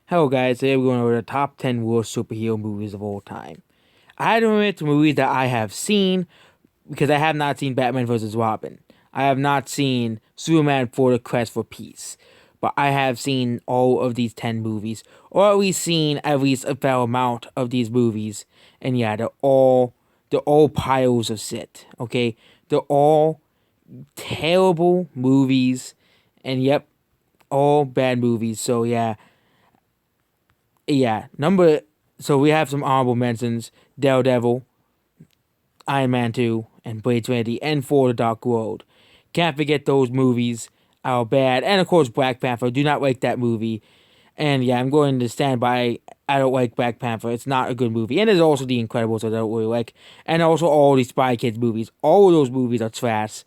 Hello guys, today we're going over the top 10 worst superhero movies of all time. I had to admit to movies that I have seen because I have not seen Batman vs. Robin. I have not seen Superman for the Quest for Peace. But I have seen all of these 10 movies, or at least seen at least a fair amount of these movies. And yeah, they're all piles of shit, okay? They're all terrible movies, and yep, all bad movies. So yeah, so we have some honorable mentions: Daredevil, Iron Man 2, and Blade Trinity, and For the Dark World. Can't forget those movies are bad, and of course Black Panther. Do not like that movie, and yeah, I'm going to stand by. I don't like Black Panther. It's not a good movie, and there's also The Incredibles that I don't really like, and also all these Spy Kids movies. All of those movies are trash.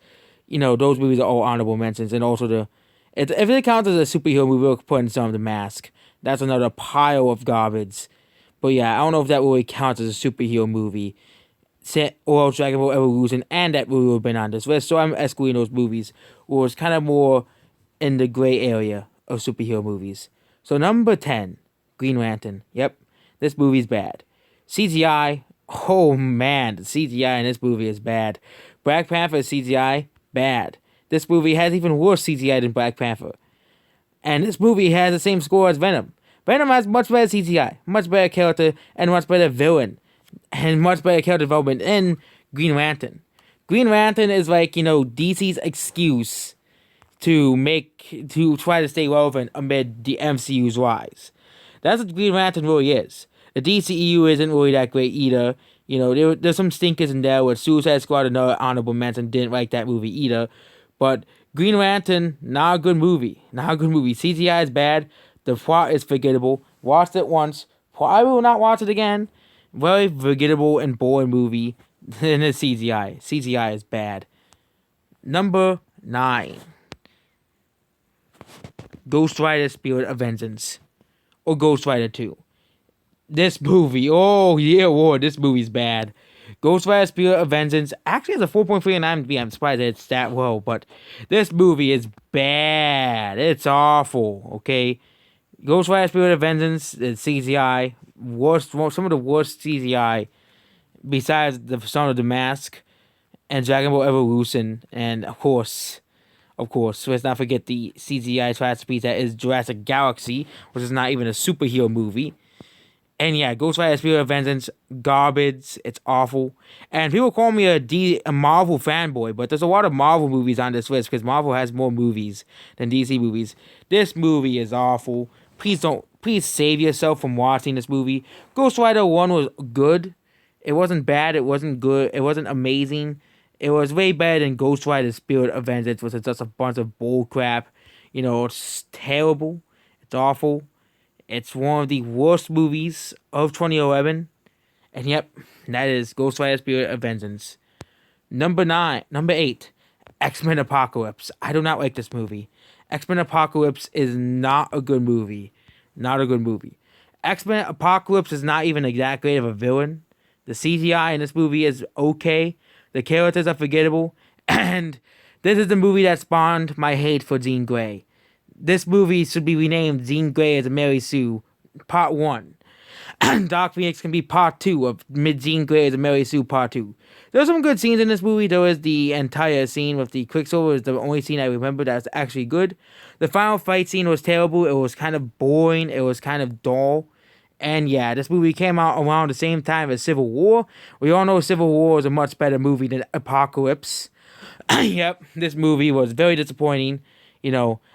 Those movies are all honorable mentions, and also if it counts as a superhero movie, we'll put in some of The Mask. That's another pile of garbage. But yeah, I don't know if that really counts as a superhero movie. Or Dragon Ball Evolution, and that movie would have been on this list. So I'm excluding those movies, or it's kind of more in the gray area of superhero movies. So number 10, Green Lantern. Yep, this movie's bad. CGI, oh man, the CGI in this movie is bad. Black Panther CGI, bad. This movie has even worse CGI than Black Panther. And this movie has the same score as Venom. Venom has much better CGI, much better character, and much better villain, and much better character development in Green Lantern. Green Lantern is like, DC's excuse to try to stay relevant amid the MCU's rise. That's what Green Lantern really is. The DCEU isn't really that great either. There's some stinkers in there with Suicide Squad, another honorable mention. Didn't like that movie either. But Green Lantern, not a good movie. Not a good movie. CGI is bad. The plot is forgettable. Watched it once. Probably will not watch it again. Very forgettable and boring movie. And the CGI. CGI is bad. Number 9. Ghost Rider Spirit of Vengeance. Or Ghost Rider 2. This movie. Oh, yeah, whoa, this movie's bad. Ghost Rider Spirit of Vengeance actually has a 4.3 on IMDb. I'm surprised that it's that low, but this movie is bad. It's awful, okay? Ghost Rider Spirit of Vengeance is CGI. Some of the worst CGI besides the Son of the Mask and Dragon Ball Evolution, and of course, let's not forget the CGI masterpiece that is Jurassic Galaxy, which is not even a superhero movie. And yeah, Ghost Rider Spirit of Vengeance, garbage. It's awful. And people call me a Marvel fanboy, but there's a lot of Marvel movies on this list because Marvel has more movies than DC movies. This movie is awful. Please save yourself from watching this movie. Ghost Rider 1 was good. It wasn't bad. It wasn't good. It wasn't amazing. It was way better than Ghost Rider Spirit of Vengeance, which is just a bunch of bull crap. It's terrible. It's awful. It's one of the worst movies of 2011. And yep, that is Ghost Rider Spirit of Vengeance. Number 8, XMen Apocalypse. I do not like this movie. XMen Apocalypse is not a good movie. Not a good movie. XMen Apocalypse is not even that great of a villain. The CGI in this movie is okay. The characters are forgettable. And this is the movie that spawned my hate for Jean Grey. This movie should be renamed Jean Grey as Mary Sue, Part 1. Dark Phoenix can be Part 2 of Jean Grey as Mary Sue, Part 2. There's some good scenes in this movie. There was the entire scene with the Quicksilver is the only scene I remember that's actually good. The final fight scene was terrible. It was kind of boring. It was kind of dull. And yeah, this movie came out around the same time as Civil War. We all know Civil War is a much better movie than Apocalypse. Yep, this movie was very disappointing.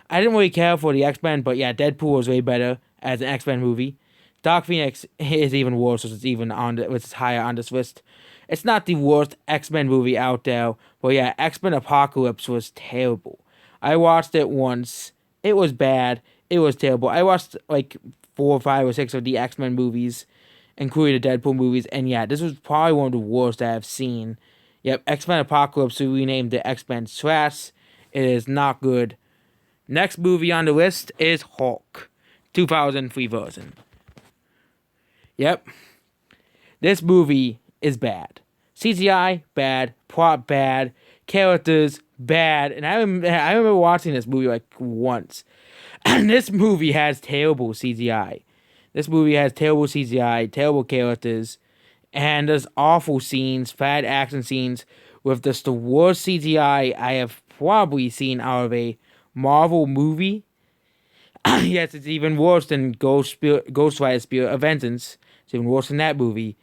I didn't really care for the X-Men, but yeah, Deadpool was way better as an X-Men movie. Dark Phoenix is even worse, which is higher on this list. It's not the worst X-Men movie out there, but yeah, X-Men Apocalypse was terrible. I watched it once. It was bad. It was terrible. I watched like 4 or 5 or 6 of the X-Men movies, including the Deadpool movies, and yeah, this was probably one of the worst I've seen. Yep, X-Men Apocalypse, we renamed the X-Men trash. It is not good. Next movie on the list is Hulk, 2003 version. Yep. This movie is bad. CGI, bad. Plot, bad. Characters, bad. And I remember watching this movie like once. And this movie has terrible CGI. This movie has terrible CGI, terrible characters, and there's awful scenes, bad action scenes with just the worst CGI I have probably seen out of a Marvel movie. Yes, it's even worse than Ghost Rider Spirit of Vengeance. It's even worse than that movie.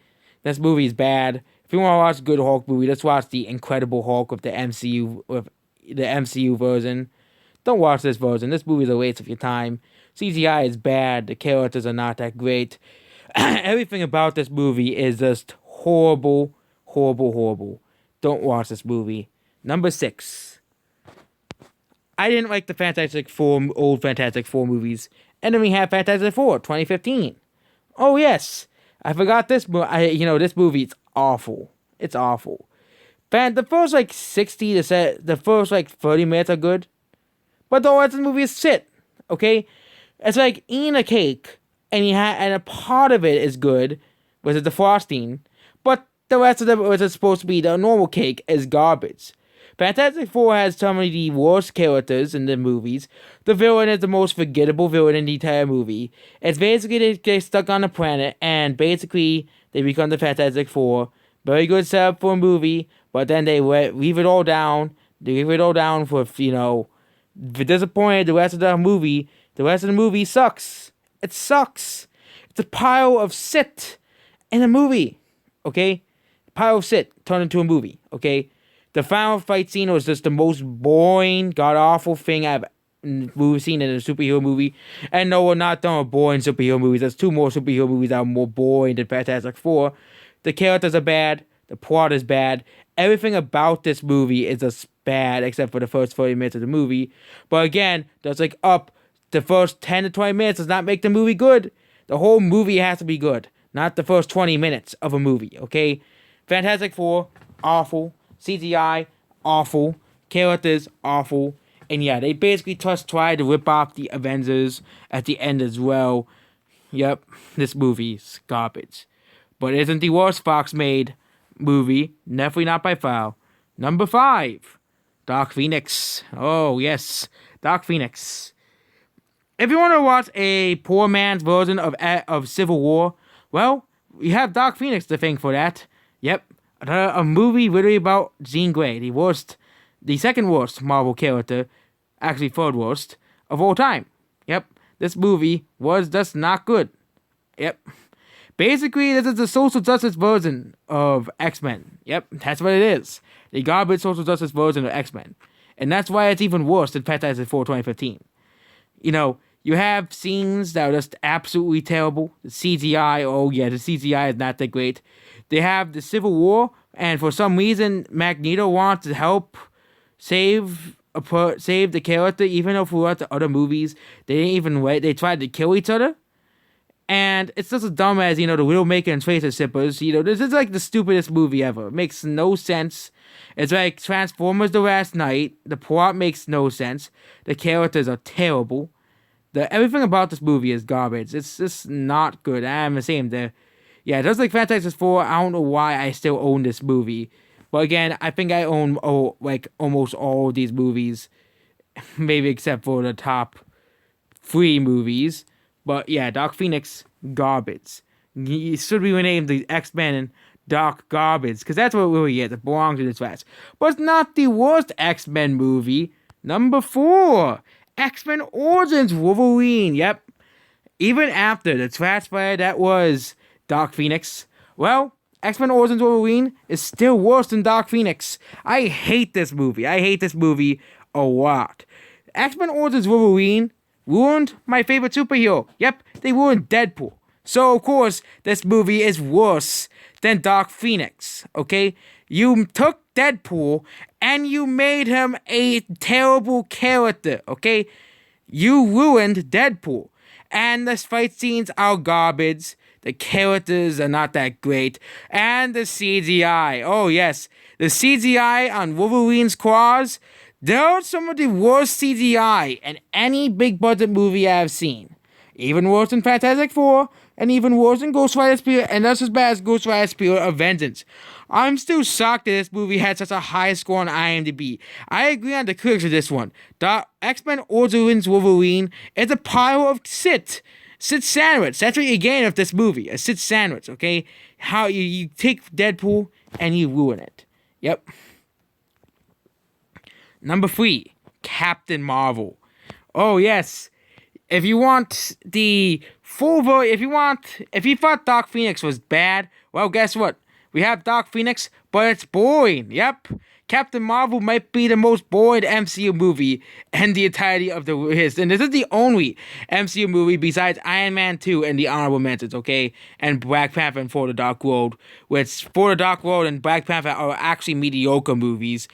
This movie is bad. If you want to watch a good Hulk movie, let's watch the Incredible Hulk with the MCU version. Don't watch this version. This movie is a waste of your time. CGI is bad. The characters are not that great. Everything about this movie is just horrible, horrible, horrible. Don't watch this movie. Number 6. I didn't like the old Fantastic Four movies. And then we have Fantastic Four, 2015. Oh yes, I forgot this movie. This movie is awful. It's awful. The first 30 minutes are good, but the rest of the movie is shit. Okay, it's like eating a cake, and a part of it is good, which is the frosting, but the rest of it, which is supposed to be the normal cake, is garbage. Fantastic Four has some of the worst characters in the movies. The villain is the most forgettable villain in the entire movie. It's basically they get stuck on a planet, and basically they become the Fantastic Four. Very good setup for a movie, but then they leave it all down. They leave it all down for, disappointed the rest of the movie. The rest of the movie sucks. It sucks. It's a pile of shit in a movie, okay? Pile of shit turned into a movie, okay? The final fight scene was just the most boring, god-awful thing I've seen in a superhero movie. And no, we're not done with boring superhero movies. There's 2 more superhero movies that are more boring than Fantastic Four. The characters are bad. The plot is bad. Everything about this movie is just bad, except for the first 30 minutes of the movie. But again, that's the first 10 to 20 minutes does not make the movie good. The whole movie has to be good, not the first 20 minutes of a movie, okay? Fantastic Four, awful. CGI, awful. Characters, awful. And yeah, they basically just tried to rip off the Avengers at the end as well. Yep, this movie's garbage. But it isn't the worst Fox-made movie. Definitely not by far. Number 5, Dark Phoenix. Oh, yes, Dark Phoenix. If you want to watch a poor man's version of Civil War, well, we have Dark Phoenix to thank for that. Yep. A movie really about Jean Grey, the second worst Marvel character, actually third worst, of all time. Yep, this movie was just not good. Yep. Basically, this is the social justice version of X-Men. Yep, that's what it is. The garbage social justice version of X-Men. And that's why it's even worse than Fantastic Four 2015. You have scenes that are just absolutely terrible. The CGI, the CGI is not that great. They have the Civil War, and for some reason, Magneto wants to help save the character, even though throughout the other movies, they didn't even wait. They tried to kill each other. And it's just as dumb as, the Widowmaker and Tracer Sippers. This is like the stupidest movie ever. It makes no sense. It's like Transformers The Last Night. The plot makes no sense. The characters are terrible. Everything about this movie is garbage. It's just not good. I'm ashamed. Just like Fantastic Four, I don't know why I still own this movie. But again, I think I own almost all of these movies. Maybe except for the top 3 movies. But yeah, Dark Phoenix, garbage. It should be renamed the X-Men Dark Garbage. Because that's what it really is. It belongs to this class. But it's not the worst X-Men movie. Number 4. X-Men Origins Wolverine. Yep. Even after the trash fire that was Dark Phoenix, well, X-Men Origins Wolverine is still worse than Dark Phoenix. I hate this movie. I hate this movie a lot. X-Men Origins Wolverine ruined my favorite superhero. Yep, they ruined Deadpool. So, of course, this movie is worse than Dark Phoenix, okay? You took Deadpool and you made him a terrible character, okay? You ruined Deadpool. And the fight scenes are garbage. The characters are not that great. And the CGI. Oh, yes. The CGI on Wolverine's claws, they're some of the worst CGI in any big budget movie I've seen. Even worse than Fantastic Four, and even worse than Ghost Rider Spirit, and that's as bad as Ghost Rider Spirit of Vengeance. I'm still shocked that this movie had such a high score on IMDb. I agree on the critics of this one. The X-Men Origins Wolverine is a pile of shit. Sid sandwich. That's what you gain of this movie. A Sid sandwich, okay? How you take Deadpool and you ruin it. Yep. Number 3, Captain Marvel. Oh, yes. If you want the full vote, if you thought Dark Phoenix was bad, well, guess what? We have Dark Phoenix, but it's boring. Yep. Captain Marvel might be the most boring MCU movie in the entirety of the list. And this is the only MCU movie besides Iron Man 2 and the honorable mentions, okay? And Black Panther and For the Dark World, which For the Dark World and Black Panther are actually mediocre movies.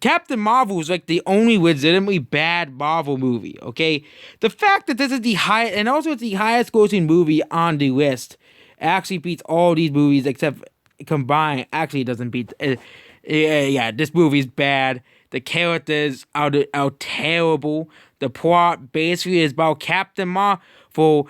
Captain Marvel is like the only legitimately bad Marvel movie, okay? The fact that this is the highest, and also it's the highest grossing movie on the list, actually beats all these movies except combined. Actually, it doesn't beat. Yeah, this movie's bad. The characters are terrible. The plot basically is about Captain Marvel,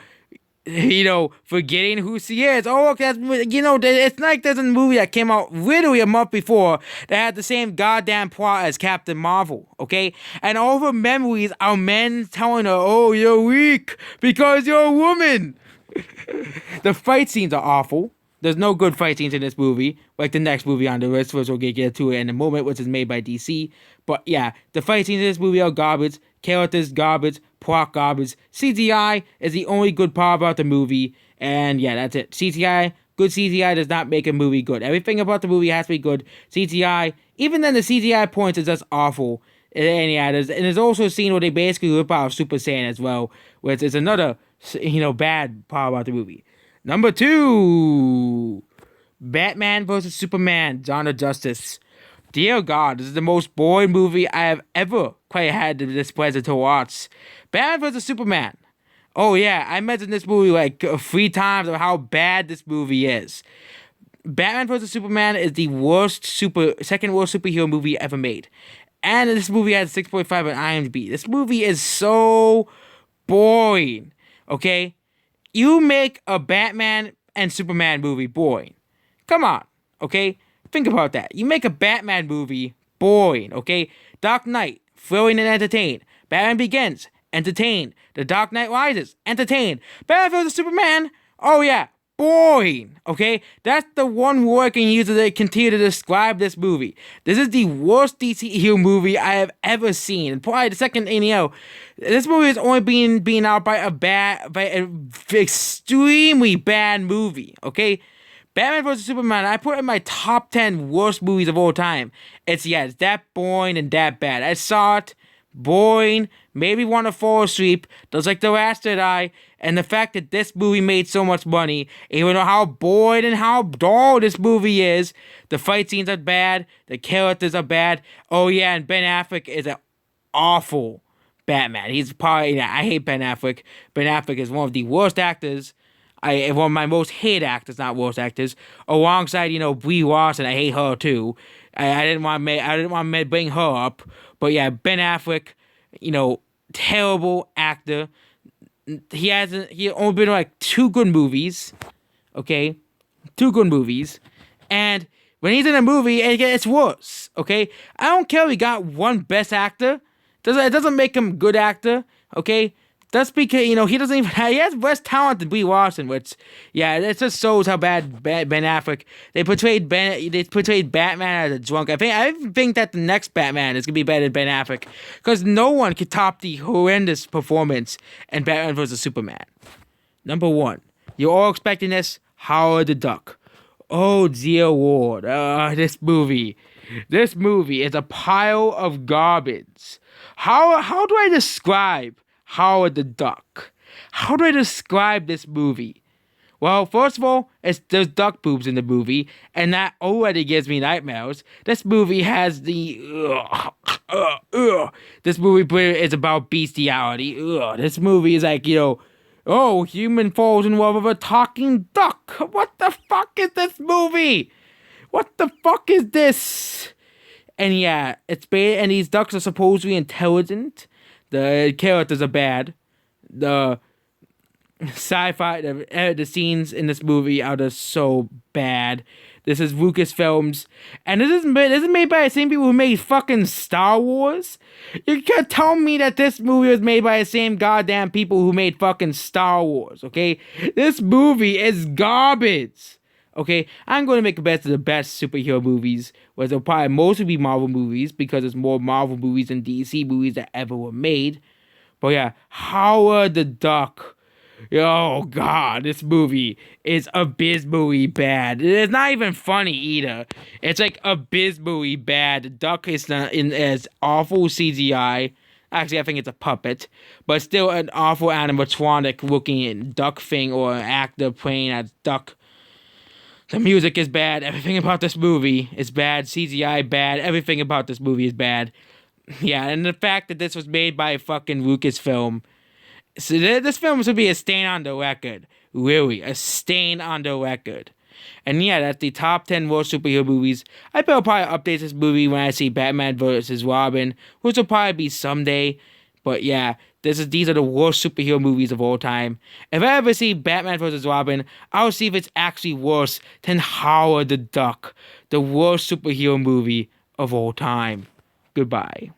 forgetting who she is. Oh, okay, it's like there's a movie that came out literally a month before that had the same goddamn plot as Captain Marvel, okay? And all of her memories are men telling her, oh, you're weak because you're a woman. The fight scenes are awful. There's no good fight scenes in this movie, like the next movie on the list, which we'll get to it in a moment, which is made by DC. But yeah, the fight scenes in this movie are garbage, characters garbage, plot garbage. CGI is the only good part about the movie, and yeah, that's it. Good CGI does not make a movie good. Everything about the movie has to be good. CGI, even then the CGI points is just awful. And yeah, there's also a scene where they basically rip out Super Saiyan as well, which is another, bad part about the movie. Number 2, Batman vs. Superman, Dawn of Justice. Dear God, this is the most boring movie I have ever quite had this pleasure to watch. Batman vs. Superman. Oh yeah, I mentioned this movie like 3 times of how bad this movie is. Batman vs. Superman is the second worst superhero movie ever made. And this movie has 6.5 on IMDb. This movie is so boring, okay? You make a Batman and Superman movie boring. Come on, okay? Think about that. You make a Batman movie boring, okay? Dark Knight, thrilling and entertained. Batman Begins, entertained. The Dark Knight Rises, entertained. Batman vs. Superman, oh yeah, boring, okay? That's the one word I can use to continue to describe this movie. This is the worst DCEU movie I have ever seen. And probably the second, this movie is only being out by an extremely bad movie, okay? Batman vs. Superman, I put it in my top 10 worst movies of all time. It's that boring and that bad. I saw it, boring, maybe want to fall asleep, just like The Last Jedi, and the fact that this movie made so much money, even though how boring and how dull this movie is, the fight scenes are bad, the characters are bad. Oh yeah, and Ben Affleck is an awful Batman. He's probably, I hate Ben Affleck. Ben Affleck is one of the worst actors. One of my most hated actors, not worst actors, alongside Brie Larson. I hate her too. I didn't want to bring her up, but yeah, Ben Affleck, terrible actor. He only been in like 2 good movies, okay, 2 good movies, and when he's in a movie, it's worse, okay. I don't care if he got 1 best actor. It doesn't make him a good actor, okay. That's because, he doesn't even he has less talent than Brie Larson, which, yeah, it just shows how bad Ben Affleck, they portrayed Batman as a drunk. I think that the next Batman is going to be better than Ben Affleck, because no one could top the horrendous performance in Batman vs. Superman. Number 1, you're all expecting this, Howard the Duck. Oh, dear Lord, this movie is a pile of garbage. How do I describe Howard the Duck? How do I describe this movie? Well, first of all, there's duck boobs in the movie, and that already gives me nightmares. This movie has the This movie is about bestiality. This movie is like, human falls in love with a talking duck. What the fuck is this movie? What the fuck is this? And yeah, and these ducks are supposedly intelligent. The characters are bad. Sci-fi. The scenes in this movie are just so bad. This is Lucasfilms, and this is made by the same people who made fucking Star Wars. You can't tell me that this movie was made by the same goddamn people who made fucking Star Wars. Okay, this movie is garbage. Okay, I'm going to make a best of the best superhero movies, where they'll probably mostly be Marvel movies because there's more Marvel movies than DC movies that ever were made. But yeah, Howard the Duck. Oh god, this movie is abysmally bad. It's not even funny either. It's like abysmally bad. The duck is not in as awful CGI. Actually, I think it's a puppet, but still an awful animatronic looking duck thing or an actor playing as duck. The music is bad. Everything about this movie is bad. CGI bad. Everything about this movie is bad. Yeah, and the fact that this was made by fucking Lucasfilm. So this film should be a stain on the record. Really, a stain on the record. And yeah, that's the top 10 worst superhero movies. I will probably update this movie when I see Batman vs. Robin, which will probably be someday. But yeah, these are the worst superhero movies of all time. If I ever see Batman vs. Robin, I'll see if it's actually worse than Howard the Duck, the worst superhero movie of all time. Goodbye.